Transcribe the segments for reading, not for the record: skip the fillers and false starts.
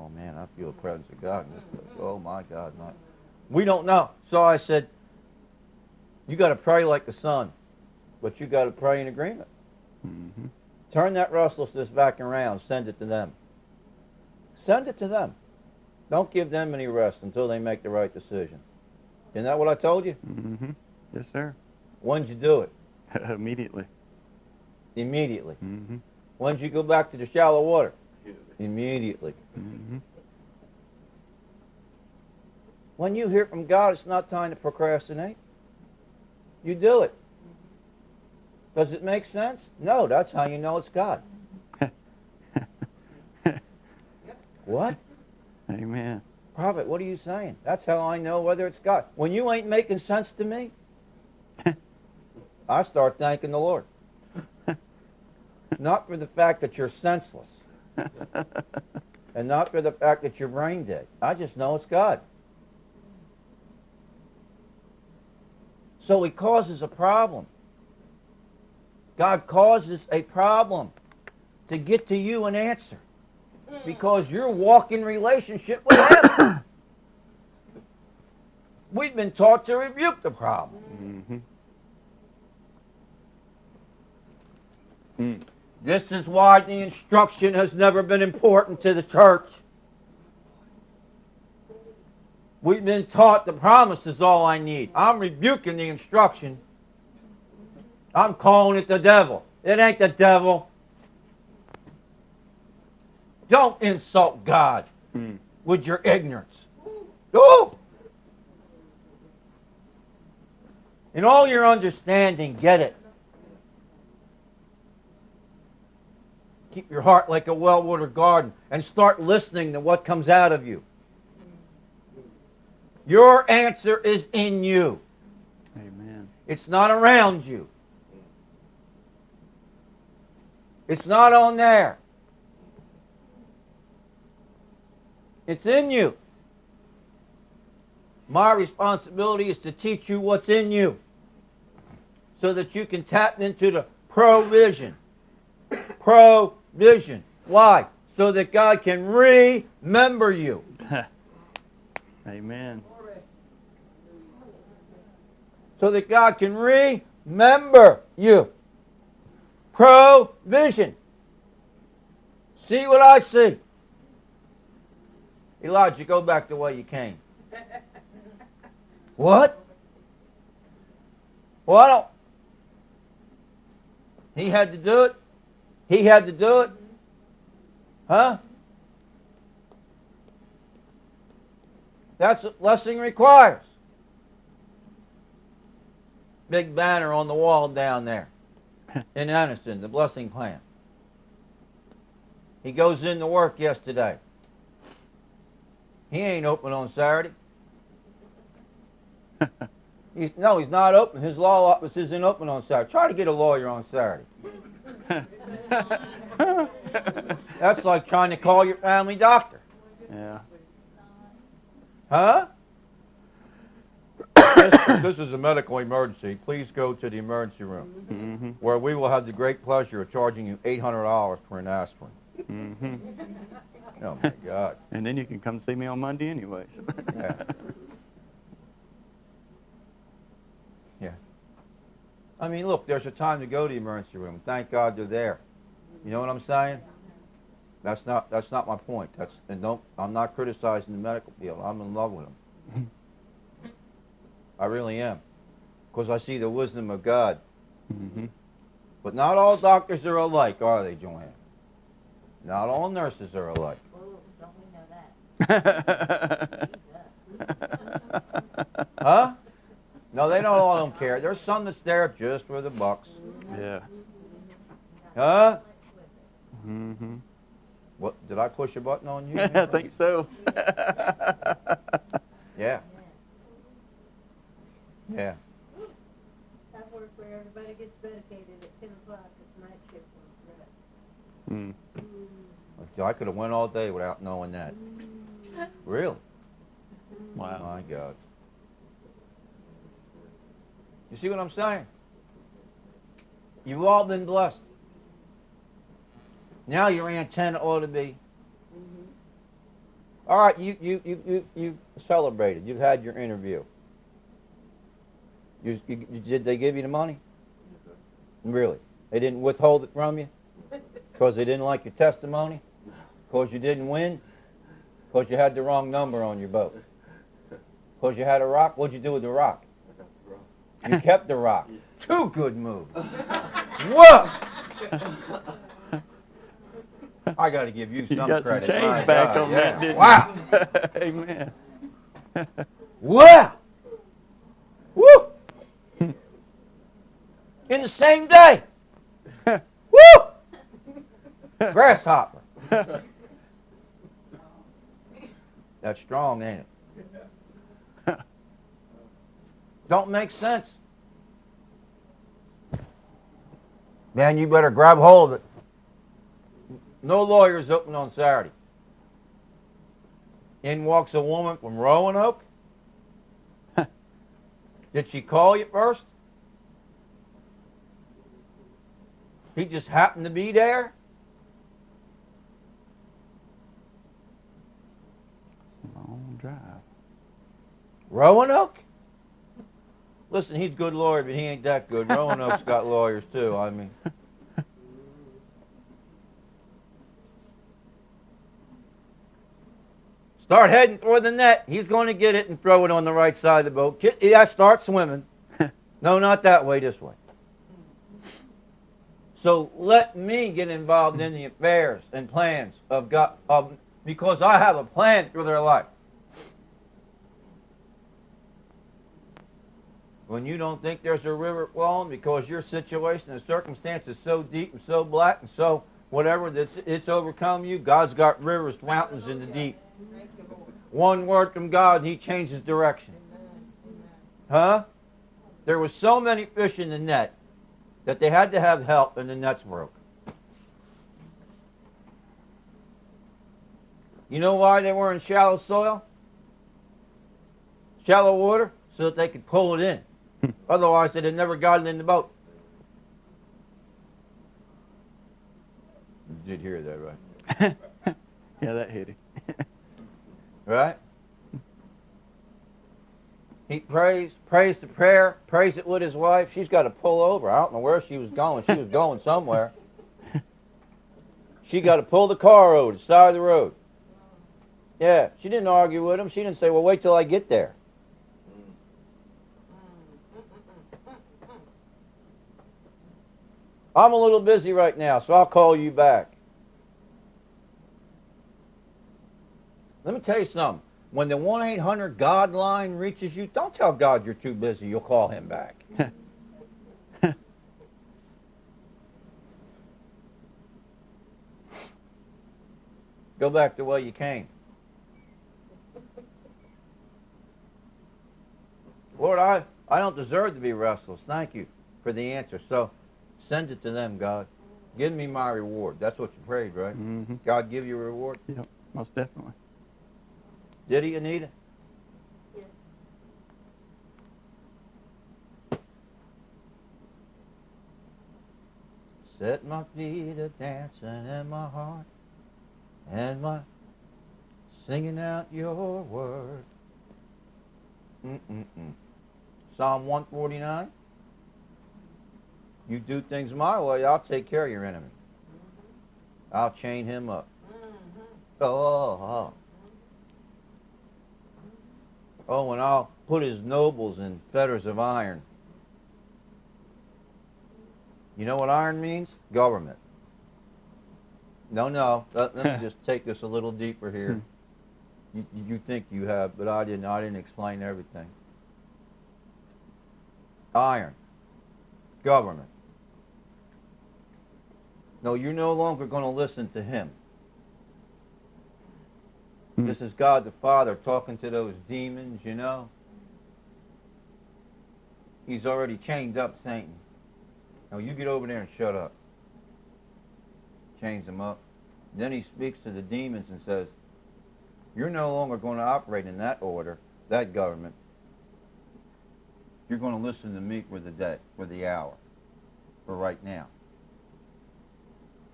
oh man, I feel the presence of God in this place. Oh my God. No. We don't know. So I said, you got to pray like the Son, but you got to pray in agreement. Mm-hmm. Turn that restlessness back around. Send it to them. Send it to them. Don't give them any rest until they make the right decision. Isn't that what I told you? Mm-hmm. Yes, sir. When'd you do it? Immediately. Immediately. Mm-hmm. When'd you go back to the shallow water? Immediately. Mm-hmm. When you hear from God, it's not time to procrastinate. You do it. Does it make sense? No, that's how you know it's God. What? Amen. Prophet, what are you saying? That's how I know whether it's God. When you ain't making sense to me, I start thanking the Lord. Not for the fact that you're senseless, and not for the fact that you're brain dead. I just know it's God. So he causes a problem. God causes a problem to get to you an answer because you're walking relationship with him. We've been taught to rebuke the problem. Mm-hmm. This is why the instruction has never been important to the church. We've been taught the promise is all I need. I'm rebuking the instruction. I'm calling it the devil. It ain't the devil. Don't insult God with your ignorance. Oh! In all your understanding, get it. Keep your heart like a well-watered garden and start listening to what comes out of you. Your answer is in you. Amen. It's not around you. It's not on there. It's in you. My responsibility is to teach you what's in you so that you can tap into the provision. Provision. Why? So that God can remember you. Amen. So that God can remember you. Provision. See what I see. Elijah, go back the way you came. What? Well, I don't. He had to do it? He had to do it? Huh? That's what blessing requires. Big banner on the wall down there in Anniston, the blessing plan. He goes into work yesterday. He ain't open on Saturday. He's not open. His law office isn't open on Saturday. Try to get a lawyer on Saturday. That's like trying to call your family doctor. Yeah. Huh? This is a medical emergency. Please go to the emergency room, where we will have the great pleasure of charging you $800 for an aspirin. Mm-hmm. Oh, my God. And then you can come see me on Monday anyways. Yeah. Yeah. I mean, look, there's a time to go to the emergency room. Thank God they're there. You know what I'm saying? That's not my point. I'm not criticizing the medical field. I'm in love with them. I really am. Because I see the wisdom of God. Mm-hmm. But not all doctors are alike, are they, Joanne? Not all nurses are alike. Oh, don't we know that? Huh? No, they don't all don't care. There's some that's there just for the bucks. Yeah. Huh? Mm-hmm. What, did I push a button on you? I think so. Yeah. Yeah. That work where everybody gets medicated at 10 o'clock, it's night shift on Saturday. I could have went all day without knowing that. Really? Wow. My God. You see what I'm saying? You've all been blessed. Now your antenna ought to be All right, you celebrated. You've had your interview. Did they give you the money? Really? They didn't withhold it from you? Because they didn't like your testimony? Because you didn't win? Because you had the wrong number on your boat? Because you had a rock? What'd you do with the rock? You kept the rock. Two good moves. Whoa! I got to give you You some got some credit. change My back God, on yeah. that, didn't Wow! you? Amen. Wow! Woo! In the same day. Woo! Grasshopper. That's strong, ain't it? Don't make sense. Man, you better grab hold of it. No lawyers open on Saturday. In walks a woman from Roanoke. Did she call you first? He just happened to be there? It's a long drive. Roanoke? Listen, he's a good lawyer, but he ain't that good. Roanoke's got lawyers too, I mean. Start heading toward the net. He's going to get it and throw it on the right side of the boat. Yeah, start swimming. No, not that way, this way. So let me get involved in the affairs and plans of God, because I have a plan for their life. When you don't think there's a river flowing because your situation and circumstance is so deep and so black and so whatever that it's overcome you, God's got rivers, mountains in the deep. One word from God and he changes direction. Huh? There was so many fish in the net that they had to have help and the nets broke. You know why they were in shallow soil? Shallow water? So that they could pull it in. Otherwise, they'd have never gotten in the boat. You did hear that, right? Yeah, that hit him. Right? He prays the prayer, prays it with his wife. She's got to pull over. I don't know where she was going. She was going somewhere. She got to pull the car over to the side of the road. Yeah, she didn't argue with him. She didn't say, well, wait till I get there. I'm a little busy right now, so I'll call you back. Let me tell you something. When the 1-800-GOD line reaches you, don't tell God you're too busy. You'll call him back. Go back the way you came. Lord, I don't deserve to be restless. Thank you for the answer. So send it to them, God. Give me my reward. That's what you prayed, right? Mm-hmm. God give you a reward? Yep, most definitely. Did he, Anita? Yes. Set my feet a dancing in my heart and my singing out your word. Psalm 149. You do things my way, I'll take care of your enemy. I'll chain him up. Oh, and I'll put his nobles in fetters of iron. You know what iron means? Government. No. Let me just take this a little deeper here. You think you have, but I didn't. I didn't explain everything. Iron. Government. No, you're no longer going to listen to him. This is God the Father talking to those demons, you know. He's already chained up Satan. Now you get over there and shut up. Chains him up. Then he speaks to the demons and says, you're no longer going to operate in that order, that government. You're going to listen to me for the day, for the hour, for right now.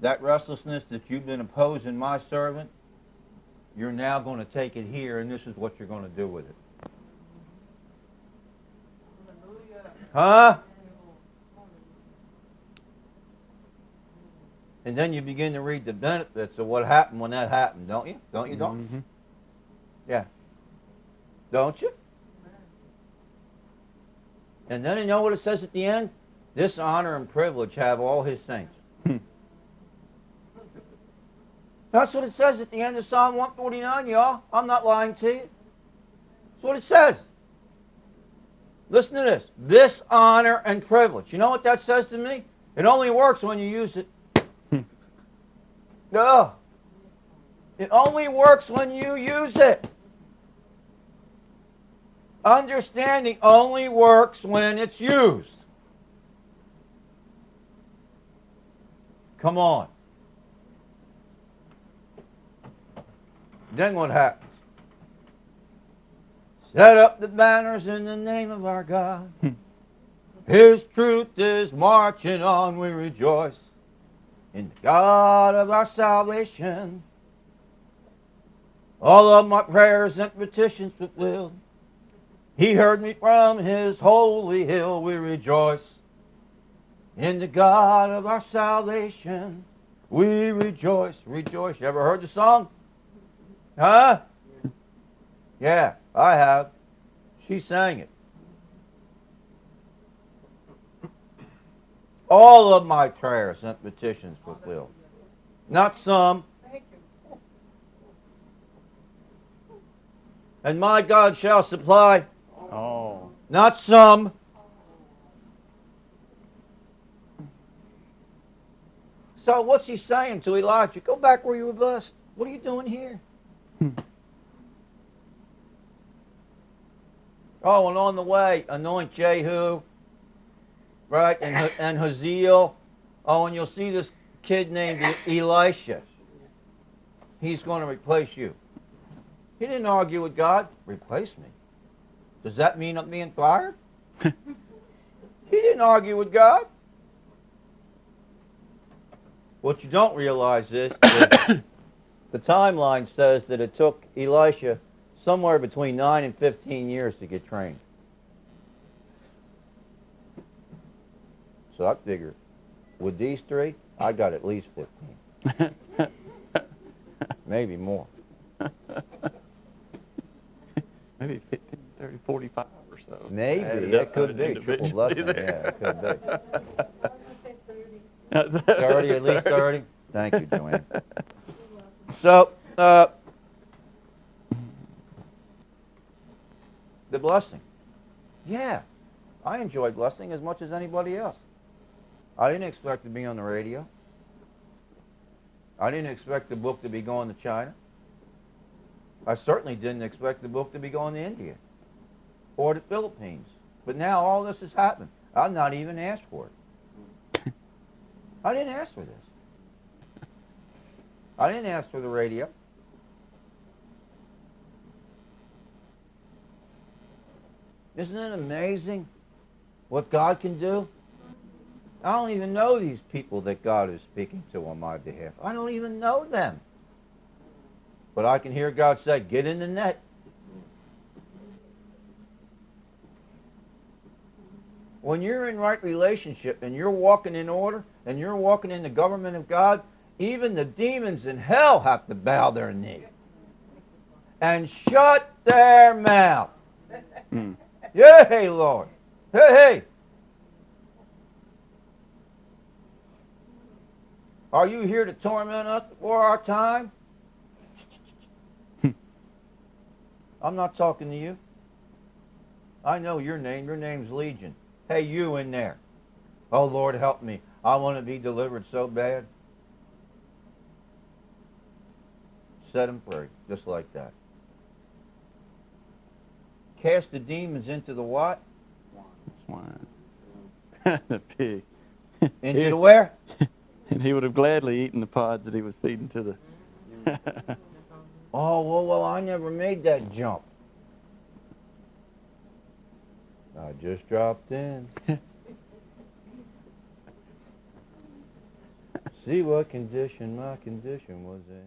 That restlessness that you've been opposing my servant, You're now going to take it here, and this is what you're going to do with it. Huh? And then you begin to read the benefits of what happened when that happened, don't you? Don't you, don't? Mhm. Yeah. Don't you? And then you know what it says at the end? This honor and privilege have all his saints. That's what it says at the end of Psalm 149, y'all. I'm not lying to you. That's what it says. Listen to this. This honor and privilege. You know what that says to me? It only works when you use it. No. It only works when you use it. Understanding only works when it's used. Come on. Then what happens? Set up the banners in the name of our God. His truth is marching on, we rejoice in the God of our salvation. All of my prayers and petitions fulfilled. He heard me from his holy hill, we rejoice in the God of our salvation. We rejoice, rejoice. You ever heard the song? Huh? Yeah, I have. She sang it. All of my prayers and petitions fulfilled. Not some. And my God shall supply. Oh. Not some. So what's he saying to Elijah? Go back where you were blessed. What are you doing here? Oh, and on the way, anoint Jehu, right, and Hazael. Oh, and you'll see this kid named Elisha. He's going to replace you. He didn't argue with God. Replace me. Does that mean I'm being fired? He didn't argue with God. What you don't realize is that the timeline says that it took Elisha somewhere between 9 and 15 years to get trained. So I figured, with these three, I got at least 15. Maybe more. Maybe 15, 30, 45 or so. Maybe. Added It up could be. Triple individually blessing. there. Yeah, it could be. I was gonna say 30. 30, at least 30? Thank you, Joanne. So, the blessing. Yeah, I enjoy blessing as much as anybody else. I didn't expect to be on the radio. I didn't expect the book to be going to China. I certainly didn't expect the book to be going to India or the Philippines. But now all this has happened. I've not even asked for it. I didn't ask for this. I didn't ask for the radio. Isn't it amazing what God can do? I don't even know these people that God is speaking to on my behalf. I don't even know them. But I can hear God say, get in the net. When you're in right relationship and you're walking in order and you're walking in the government of God, even the demons in hell have to bow their knee and shut their mouth. Yay, Lord. Hey, hey. Are you here to torment us before our time? I'm not talking to you. I know your name. Your name's Legion. Hey, you in there. Oh, Lord, help me. I want to be delivered so bad. Set him free, just like that. Cast the demons into the what? Swine. The pig. Into the where? And he would have gladly eaten the pods that he was feeding to the... Oh, well, I never made that jump. I just dropped in. See what condition my condition was in.